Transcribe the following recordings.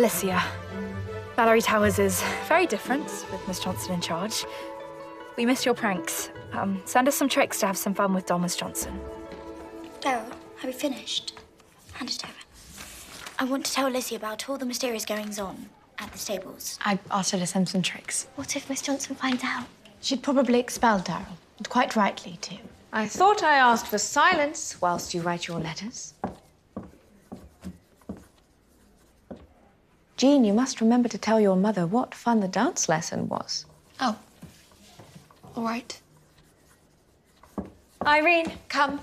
Alicia. Malory Towers is very different with Miss Johnson in charge. We missed your pranks. Send us some tricks to have some fun with Don Miss Johnson. Daryl, have you finished? Hand it over. I want to tell Alicia about all the mysterious goings-on at the stables. I asked her to send some tricks. What if Miss Johnson finds out? She'd probably expel Daryl, and quite rightly, too. I thought I asked for silence whilst you write your letters. Jean, you must remember to tell your mother what fun the dance lesson was. Oh. All right. Irene, come.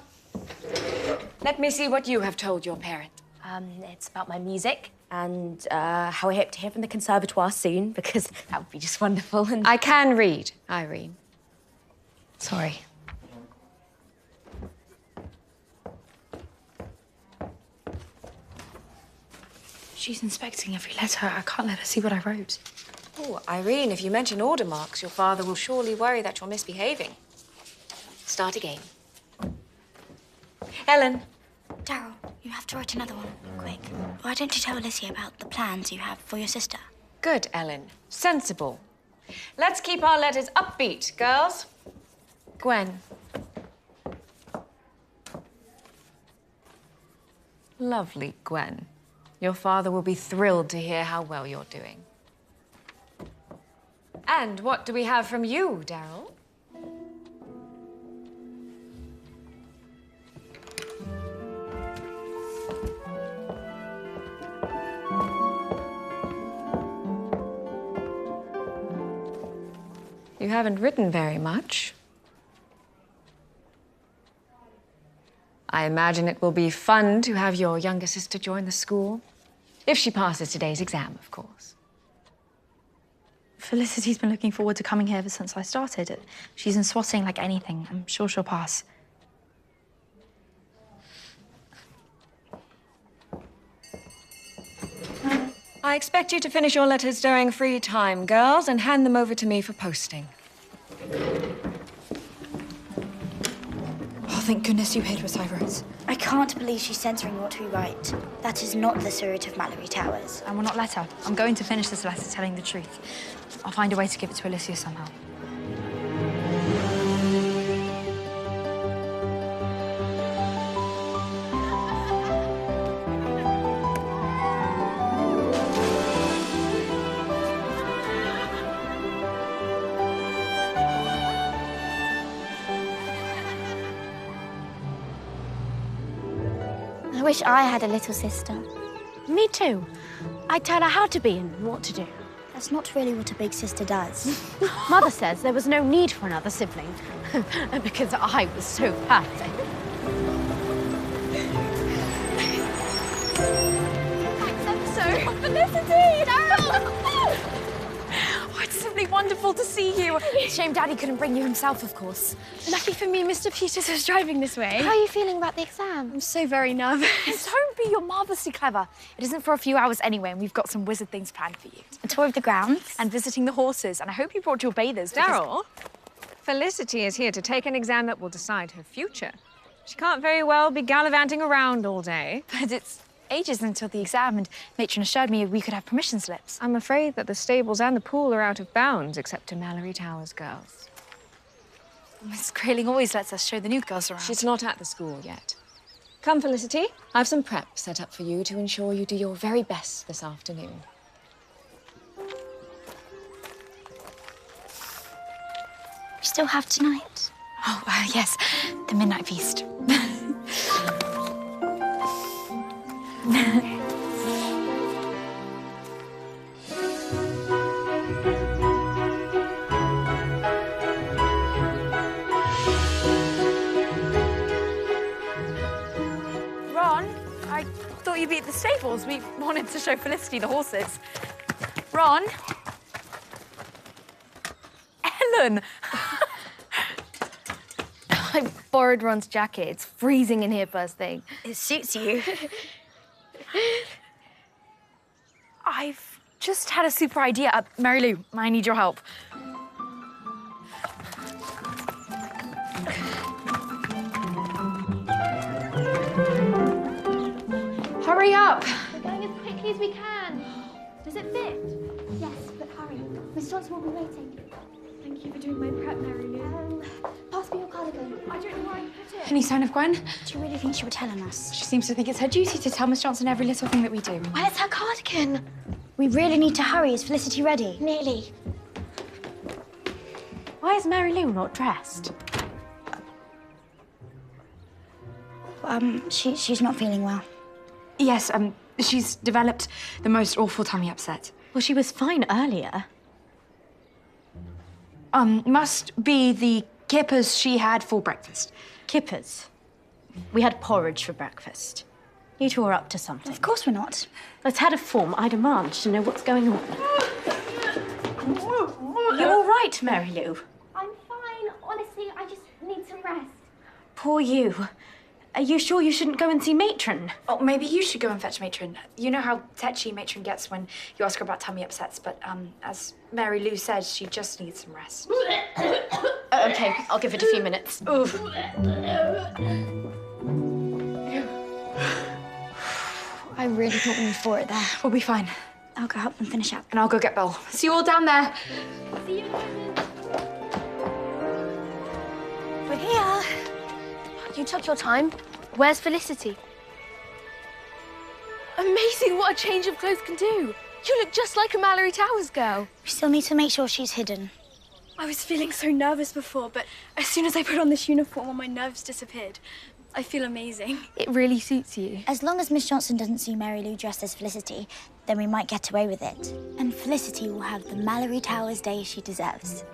Let me see what you have told your parent. It's about my music and how I hope to hear from the conservatoire soon, because that would be just wonderful. And I can read, Irene. Sorry. She's inspecting every letter. I can't let her see what I wrote. Oh, Irene, if you mention order marks, your father will surely worry that you're misbehaving. Start again. Ellen. Daryl, you have to write another one, quick. Why don't you tell Alicia about the plans you have for your sister? Good, Ellen. Sensible. Let's keep our letters upbeat, girls. Gwen. Lovely, Gwen. Your father will be thrilled to hear how well you're doing. And what do we have from you, Daryl? You haven't written very much. I imagine it will be fun to have your younger sister join the school. If she passes today's exam, of course. Felicity's been looking forward to coming here ever since I started. She's in swatting like anything. I'm sure she'll pass. I expect you to finish your letters during free time, girls, and hand them over to me for posting. Oh, thank goodness you hid what I wrote. I can't believe she's censoring what we write. That is not the spirit of Malory Towers. I will not let her. I'm going to finish this letter telling the truth. I'll find a way to give it to Alicia somehow. I wish I had a little sister. me too. I'd tell her how to be and what to do. That's not really what a big sister does. Mother says there was no need for another sibling because I was so perfect. Thanks, so. Felicity! Daryl! Oh, it's simply wonderful to see you. Shame Daddy couldn't bring you himself, of course. Lucky for me, Mr. Peters was driving this way. How are you feeling about the exam? I'm so very nervous. Don't be, you're marvellously clever. It isn't for a few hours anyway, and we've got some wizard things planned for you. A tour of the grounds? And visiting the horses, and I hope you brought your bathers. because- Daryl, Felicity is here to take an exam that will decide her future. She can't very well be gallivanting around all day. But it's ages until the exam, and Matron assured me we could have permission slips. I'm afraid that the stables and the pool are out of bounds, except to Malory Towers girls. Miss Grayling always lets us show the new girls around. She's not at the school yet. Come, Felicity. I've some prep set up for you to ensure you do your very best this afternoon. We still have tonight. Oh, yes, the midnight feast. Ron, I thought you'd be at the stables. We wanted to show Felicity the horses. Ron? Ellen! I borrowed Ron's jacket. It's freezing in here first thing. It suits you. I've just had a super idea. Mary Lou, I need your help. Hurry up! Going as quickly as we can. Does it fit? Yes, but hurry. Miss Johnson will be waiting. Thank you for doing my prep, Mary Lou. Pass me your cardigan. I don't know where I put it. Any sign of Gwen? Do you really think she were telling us? She seems to think it's her duty to tell Miss Johnson every little thing that we do. Where's her cardigan? We really need to hurry. Is Felicity ready? Nearly. Why is Mary Lou not dressed? She's not feeling well. Yes, she's developed the most awful tummy upset. Well, she was fine earlier. Must be the kippers she had for breakfast. Kippers. We had porridge for breakfast. You two are up to something. Of course we're not. Let's head a form. I demand to know what's going on. You all right, Mary Lou? I'm fine. Honestly, I just need some rest. Poor you. Are you sure you shouldn't go and see Matron? Oh, maybe you should go and fetch Matron. You know how tetchy Matron gets when you ask her about tummy upsets, but as Mary Lou said, she just needs some rest. Okay, I'll give it a few minutes. Oof. I really thought we were for it there. We'll be fine. I'll go help them finish up. And I'll go get Belle. See you all down there. See you in a moment. We're here. You took your time. Where's Felicity? Amazing what a change of clothes can do. You look just like a Malory Towers girl. We still need to make sure she's hidden. I was feeling so nervous before, but as soon as I put on this uniform, all my nerves disappeared. I feel amazing. It really suits you. As long as Miss Johnson doesn't see Mary Lou dressed as Felicity, then we might get away with it. And Felicity will have the Malory Towers day she deserves.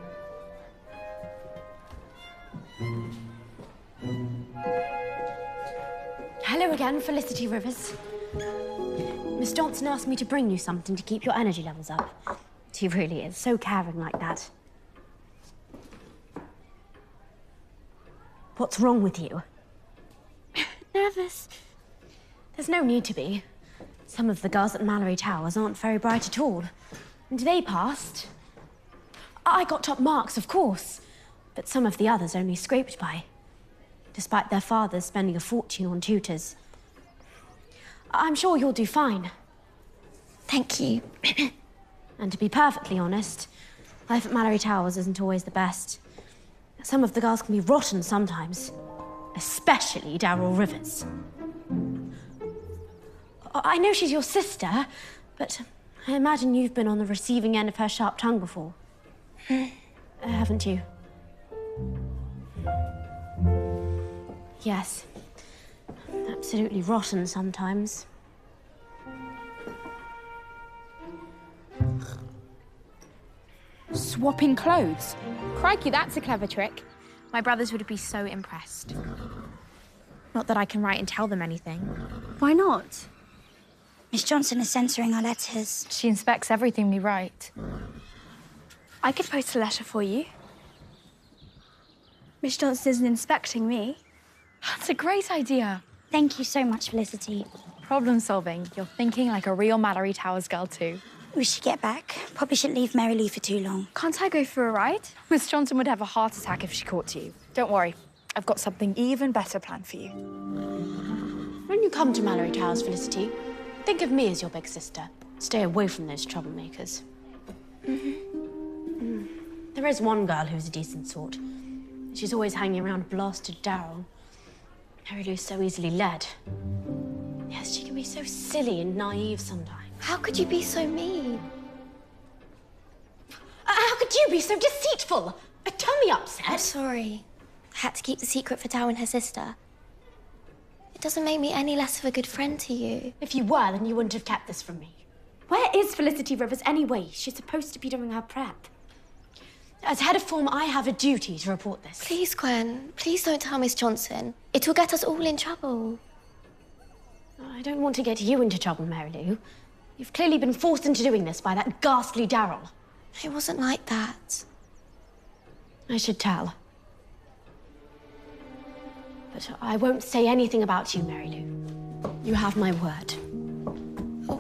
Hello again, Felicity Rivers. Miss Johnson asked me to bring you something to keep your energy levels up. She really is so caring like that. What's wrong with you? Nervous. There's no need to be. Some of the girls at Malory Towers aren't very bright at all. And they passed. I got top marks, of course, but some of the others only scraped by, despite their fathers spending a fortune on tutors. I'm sure you'll do fine. Thank you. And to be perfectly honest, life at Malory Towers isn't always the best. Some of the girls can be rotten sometimes, especially Daryl Rivers. I know she's your sister, but I imagine you've been on the receiving end of her sharp tongue before. Haven't you? Yes. Absolutely rotten sometimes. Swapping clothes? Crikey, that's a clever trick. My brothers would be so impressed. Not that I can write and tell them anything. Why not? Miss Johnson is censoring our letters. She inspects everything we write. I could post a letter for you. Miss Johnson isn't inspecting me. That's a great idea. Thank you so much, Felicity. Problem solving. You're thinking like a real Malory Towers girl too. We should get back. Probably shouldn't leave Mary Lou for too long. Can't I go for a ride? Miss Johnson would have a heart attack if she caught you. Don't worry. I've got something even better planned for you. When you come to Malory Towers, Felicity, think of me as your big sister. Stay away from those troublemakers. There is one girl who's a decent sort. She's always hanging around blasted Daryl. Mary Lou's so easily led. Yes, she can be so silly and naive sometimes. How could you be so mean? How could you be so deceitful? A tummy upset? I'm sorry. I had to keep the secret for Tao and her sister. It doesn't make me any less of a good friend to you. If you were, then you wouldn't have kept this from me. Where is Felicity Rivers anyway? She's supposed to be doing her prep. As head of form, I have a duty to report this. Please, Gwen, please don't tell Miss Johnson. It will get us all in trouble. I don't want to get you into trouble, Mary Lou. You've clearly been forced into doing this by that ghastly Daryl. It wasn't like that. I should tell. But I won't say anything about you, Mary Lou. You have my word.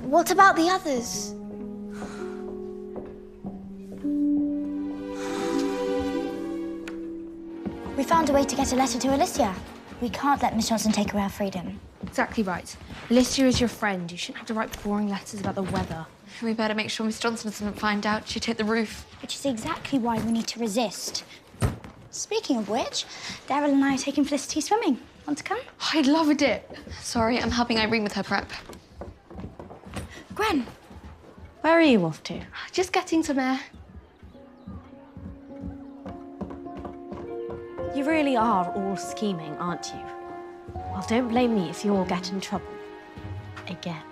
What about the others? We found a way to get a letter to Alicia. We can't let Miss Johnson take away our freedom. Exactly right. Alicia is your friend. You shouldn't have to write boring letters about the weather. We better make sure Miss Johnson doesn't find out she'd hit the roof. Which is exactly why we need to resist. Speaking of which, Daryl and I are taking Felicity swimming. Want to come? I'd love a dip. Sorry, I'm helping Irene with her prep. Gwen, Where are you off to? Just getting some air. You really are all scheming, aren't you? Well, don't blame me if you all get in trouble. Again.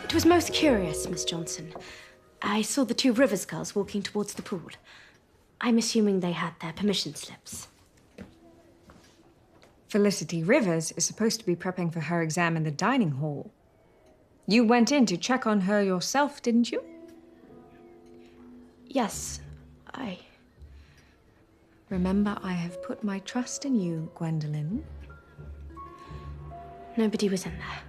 It was most curious, Miss Johnson. I saw the two Rivers girls walking towards the pool. I'm assuming they had their permission slips. Felicity Rivers is supposed to be prepping for her exam in the dining hall. You went in to check on her yourself, didn't you? Yes, Remember, I have put my trust in you, Gwendolyn. Nobody was in there.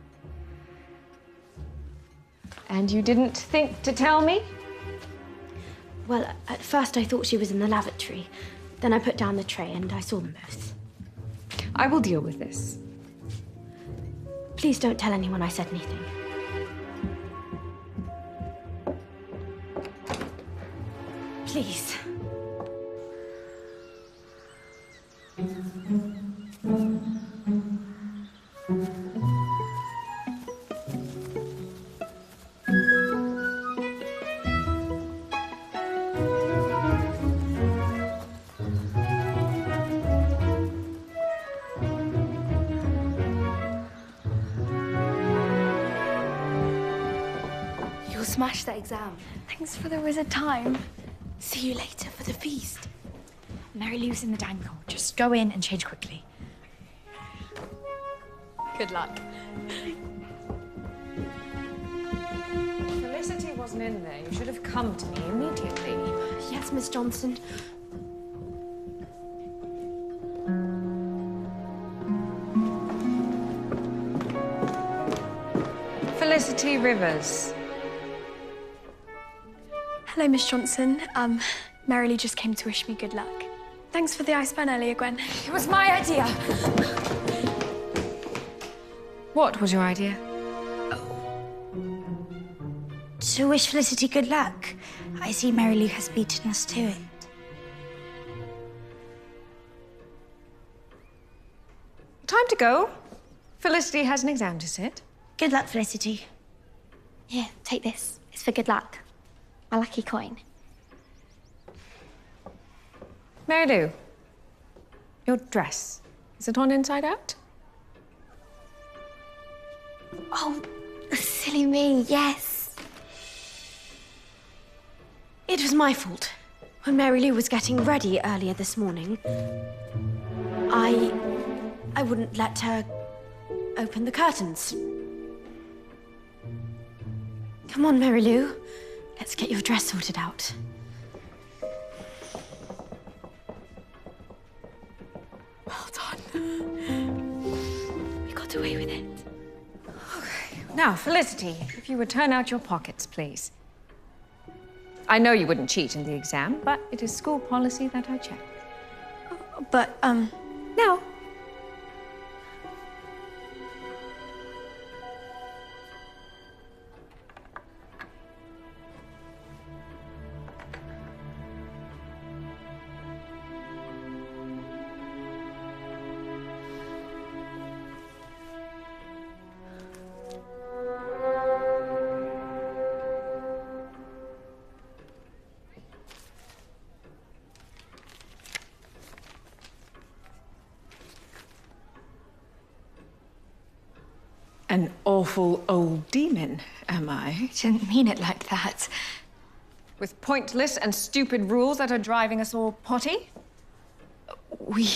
And you didn't think to tell me? Well, at first I thought she was in the lavatory. Then I put down the tray and I saw them both. I will deal with this. Please don't tell anyone I said anything. Please. You'll smash that exam. thanks for the wizard time. See you later for the feast. Mary Lou's in the dining hall. Just go in and change quickly. Good luck. Felicity wasn't in there. You should have come to me immediately. Yes, Miss Johnson. Felicity Rivers. Hello, Miss Johnson. Mary Lou just came to wish me good luck. Thanks for the ice ban earlier, Gwen. It was my idea. What was your idea? To wish Felicity good luck. I see Mary Lou has beaten us to it. Time to go. Felicity has an exam to sit. Good luck, Felicity. Here, take this. It's for good luck. My lucky coin. Mary Lou, your dress, is it on inside out? Oh, silly me, yes. It was my fault. When Mary Lou was getting ready earlier this morning, I wouldn't let her open the curtains. Come on, Mary Lou. Let's get your dress sorted out. Well done. We got away with it. Now, Felicity, if you would turn out your pockets, please. I know you wouldn't cheat in the exam, but it is school policy that I check. But, Now. An awful old demon, am I? I didn't mean it like that. With pointless and stupid rules that are driving us all potty? We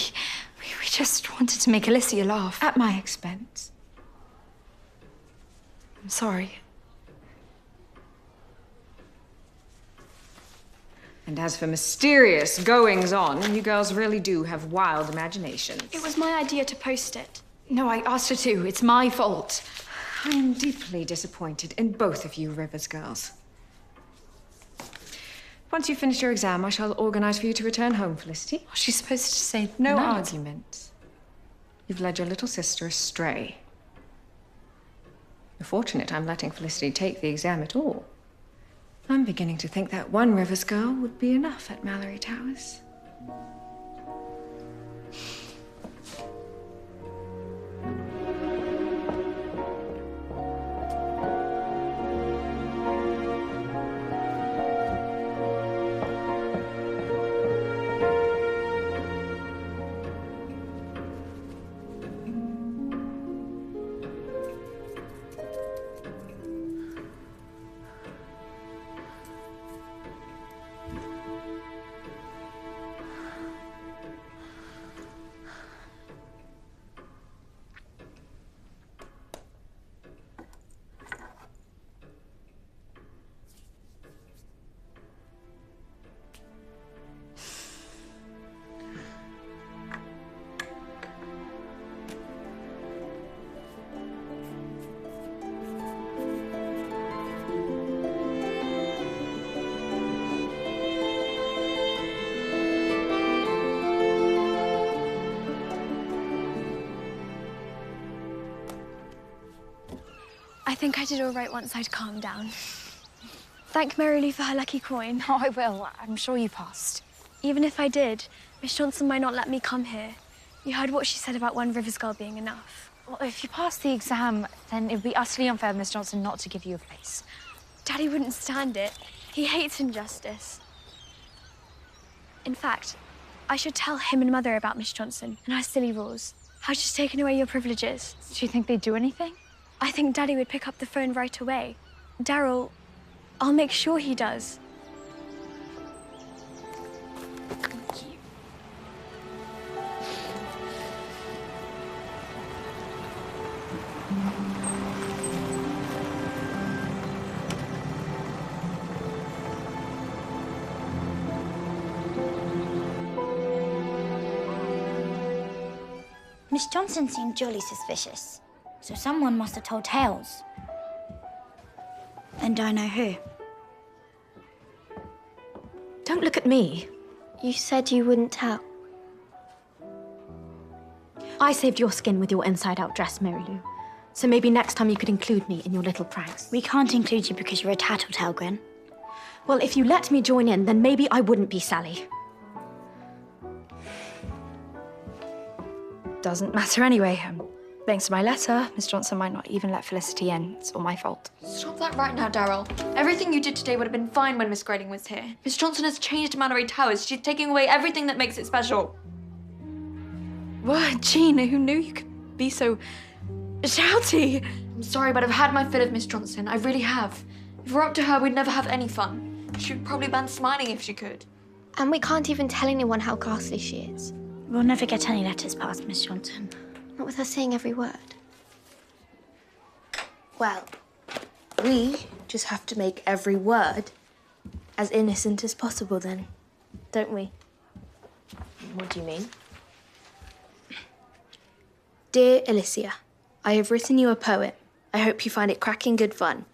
just wanted to make Alicia laugh. At my expense. I'm sorry. And as for mysterious goings-on, you girls really do have wild imaginations. It was my idea to post it. No, I asked her to. It's my fault. I am deeply disappointed in both of you Rivers girls. Once you finish your exam, I shall organise for you to return home, Felicity. She's supposed to say No night. arguments. You've led your little sister astray. You're fortunate I'm letting Felicity take the exam at all. I'm beginning to think that one Rivers girl would be enough at Malory Towers. I think I did all right once I'd calmed down. Thank Mary for her lucky coin. Oh, I will. I'm sure you passed. Even if I did, Miss Johnson might not let me come here. You heard what she said about one Rivers girl being enough. Well, if you pass the exam, then it would be utterly unfair of Miss Johnson not to give you a place. Daddy wouldn't stand it. He hates injustice. In fact, I should tell him and Mother about Miss Johnson and her silly rules. How she's taken away your privileges. Do you think they'd do anything? I think Daddy would pick up the phone right away. Daryl, I'll make sure he does. Thank you. Miss Johnson seemed jolly suspicious, so someone must have told tales. And I know who. Don't look at me. You said you wouldn't tell. I saved your skin with your inside-out dress, Mary Lou. So maybe next time you could include me in your little pranks. We can't include you because you're a tattletale, Gwen. Well, if you let me join in, then maybe I wouldn't be Sally. Doesn't matter anyway. Thanks to my letter, Miss Johnson might not even let Felicity in. It's all my fault. Stop that right now, Daryl. Everything you did today would have been fine when Miss Grading was here. Miss Johnson has changed Malory Towers. She's taking away everything that makes it special. What, Gina? Who knew you could be so shouty? I'm sorry, but I've had my fill of Miss Johnson. I really have. If we're up to her, we'd never have any fun. She'd probably ban smiling if she could. And we can't even tell anyone how ghastly she is. We'll never get any letters past Miss Johnson. Not with her saying every word. Well, we just have to make every word as innocent as possible then, don't we? What do you mean? Dear Alicia, I have written you a poem. I hope you find it cracking good fun.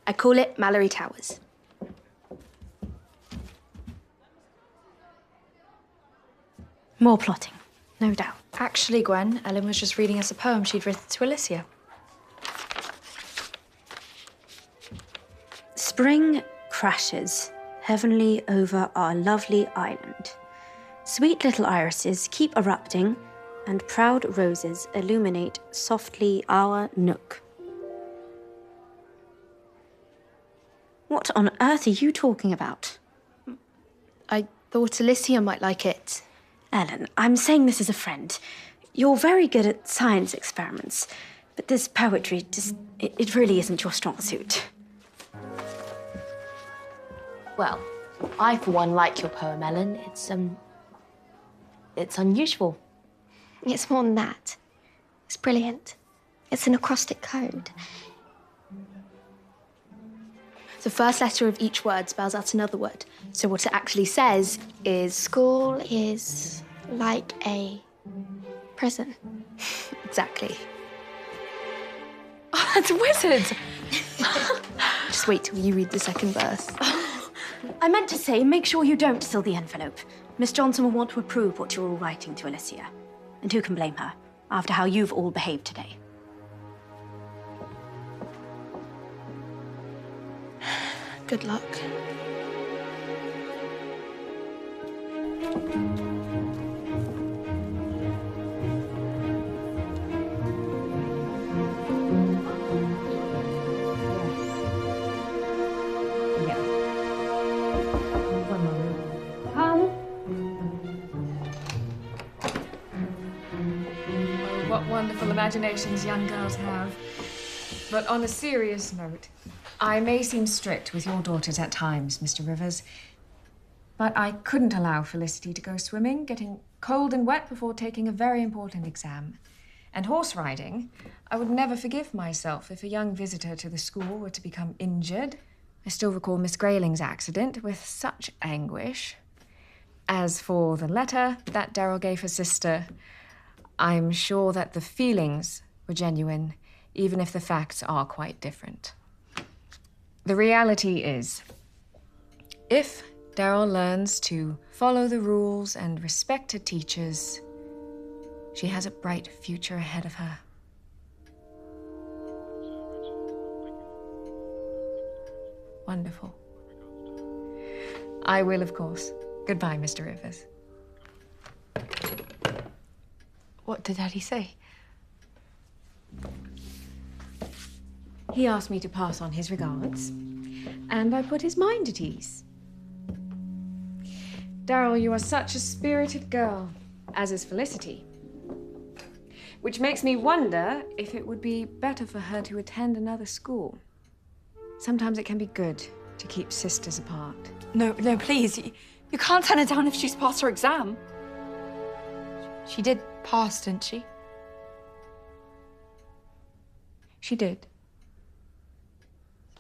I call it Malory Towers. More plotting, no doubt. Actually, Gwen, Ellen was just reading us a poem she'd written to Alicia. Spring crashes heavenly over our lovely island. Sweet little irises keep erupting, and proud roses illuminate softly our nook. What on earth are you talking about? I thought Alicia might like it. Ellen, I'm saying this as a friend. You're very good at science experiments. But this poetry, it really isn't your strong suit. Well, I, for one, like your poem, Ellen. It's unusual. It's more than that. It's brilliant. It's an acrostic code. The first letter of each word spells out another word. So what it actually says is... School is like a prison. Exactly. Oh, that's wizard! Just wait till you read the second verse. I meant to say, make sure you don't seal the envelope. Miss Johnson will want to approve what you're all writing to Alicia. And who can blame her, after how you've all behaved today? Good luck. Yes. One moment. Oh, what wonderful imaginations young girls have. But on a serious note, I may seem strict with your daughters at times, Mr. Rivers, but I couldn't allow Felicity to go swimming, getting cold and wet before taking a very important exam. And horse riding, I would never forgive myself if a young visitor to the school were to become injured. I still recall Miss Grayling's accident with such anguish. As for the letter that Darryl gave her sister, I'm sure that the feelings were genuine, even if the facts are quite different. The reality is, if Darryl learns to follow the rules and respect her teachers, she has a bright future ahead of her. Wonderful. I will, of course. Goodbye, Mr. Rivers. What did Daddy say? He asked me to pass on his regards, and I put his mind at ease. Darryl, you are such a spirited girl, as is Felicity. Which makes me wonder if it would be better for her to attend another school. Sometimes it can be good to keep sisters apart. No, please. You can't turn her down if she's passed her exam. She did pass, didn't she? She did.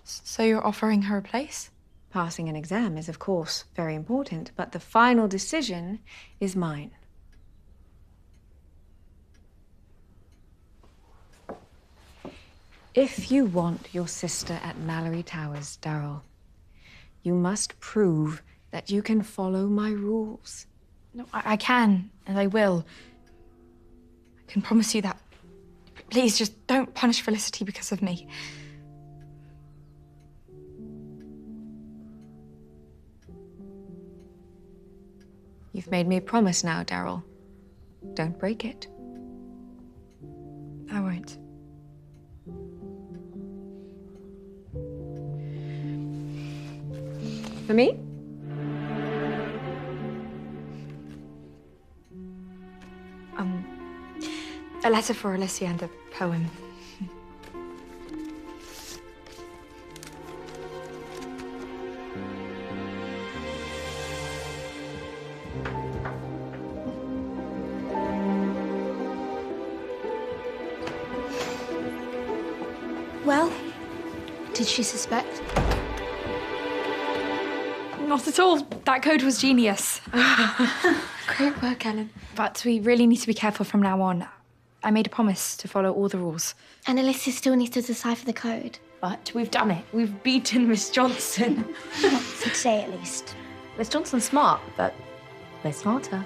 So you're offering her a place? Passing an exam is, of course, very important, but the final decision is mine. If you want your sister at Malory Towers, Darryl, you must prove that you can follow my rules. No, I can, and I will. I can promise you that. Please, just don't punish Felicity because of me. You've made me a promise now, Darryl. Don't break it. I won't. For me? A letter for Alicia and a poem. Well, did she suspect? Not at all. That code was genius. Great work, Ellen. But we really need to be careful from now on. I made a promise to follow all the rules. And Alicia still needs to decipher the code. But we've done it. We've beaten Miss Johnson. For today, at least. Miss Johnson's smart, but we're smarter.